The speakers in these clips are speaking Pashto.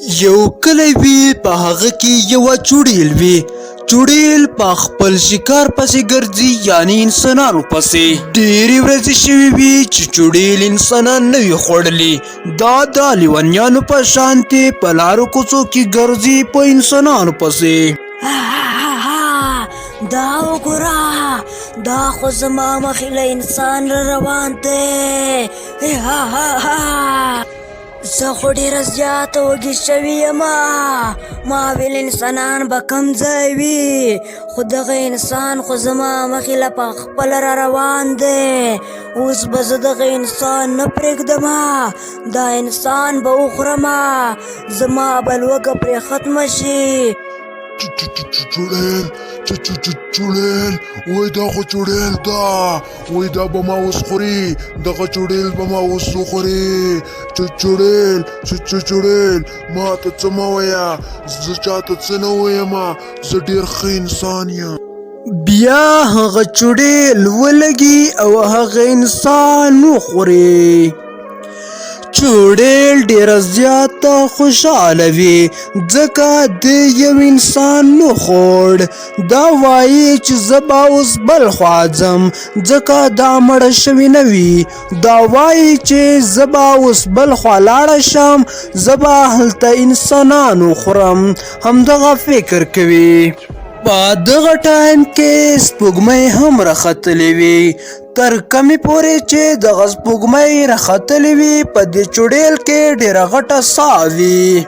یو کلی وي په هغه کې یوه چوډیل وي. چوډیل په خپل شکار پسې ګرځي، یعنی انسانانو پسې. ډېرې ورځې شوې وي چې چوډیل انسانان نه وي خوړلي. دا د لیونیانو په شانتې په لارو کوڅو کې ګرځي په انسانانو پسې. دا وګوره، دا خو زما مخې له انسان را روان دی. زه خو ډېره زیاته وږې شوې یمه. ما ویل انسانان به کم ځای وي، خو دغه انسان خو زما مخې له په خپله را روان دی. اوس به زه دغه انسان نه پرېږدمه، دا انسان به وخورمه، زما به لوږه پرې ختمه شي. چوډیل وای دا خو چوډیل ده، وای دا به ما اوس خوري، دغه چوډیل به ما اوس وخوري. چوډیل ما ته څه مه وایه، زه چاته څه نه ویمه، زه ډېر ښه انسان یم. بیا هغه چوډیل ولګي او هغه انسان وخوري. چوډیل ډېره زیاته خوشحاله وي ځکه د یو انسان وخوړ. دا وایي چې زه به اوس بل خوا ځم ځکه دا مړه شوې نه وي. دا وایي چې زه به اوس بل خوا لاړه شم، زه به هلته انسانان وخورم. همدغه فکر کوي. په دغه ټایم کې سپوږمۍ هم راختلې وي. تر کمې پورې چې دغه سپوږمۍ راختلې وي، په دې چوډیل کې ډېره غټه ساه وي.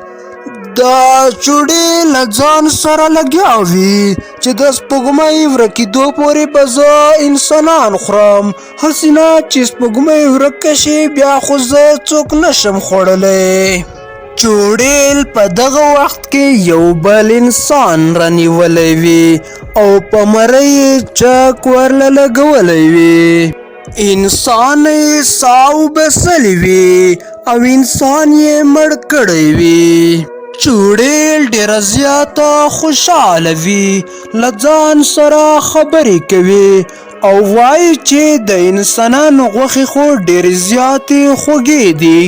دا چوډیل له ځان سره لګیا وي چې د سپوږمۍ ورکېدو پورې به زه انسانان خورم. هسې نه چې سپوږمۍ ورکه شي، بیا خو زه څوک نشم خوړلی. چوډیل په دغه وخت کې یو بل انسان رانیولی وي او په مرۍ یې چک ورله لګولی وي. انسان یې ساه وباسلې وي او انسان یې مړ کړی وي. چوډیل ډېره زیاته خوشحاله وي، له ځان سره خبرې کوي او وایي چې د انسانانو غوښې خو ډېرې زیاتې خوږې دي.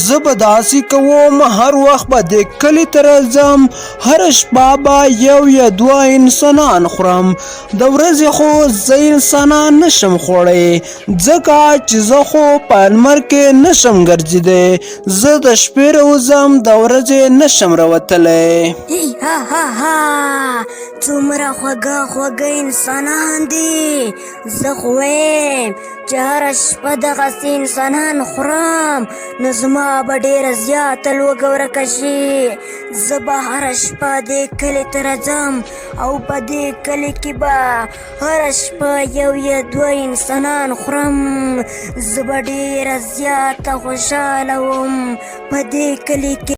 زه به داسې کوم، هر وخت به دې کلي ته راځم، هره شپه به یو یا دوه انسانان خورم. د ورځې خو زه انسانان نشم خوړی ځکه چې زه خو په لمر کې نشم ګرځېدی. زه د شپې راوځم، د ورځې نشم راوتلی. څومره خوږه انسانان دي. زه خو وایم چې هره شپه دغسې انسانان خورم، نو زما به ډېره زیاته لوږه ورکه شي. زه به هره شپه دې کلي ته راځم او په دې کلي کې به هره شپه یو یا دوه انسانان خورم. زه به ډېره زیاته خوشحاله وم په دې کلي کې.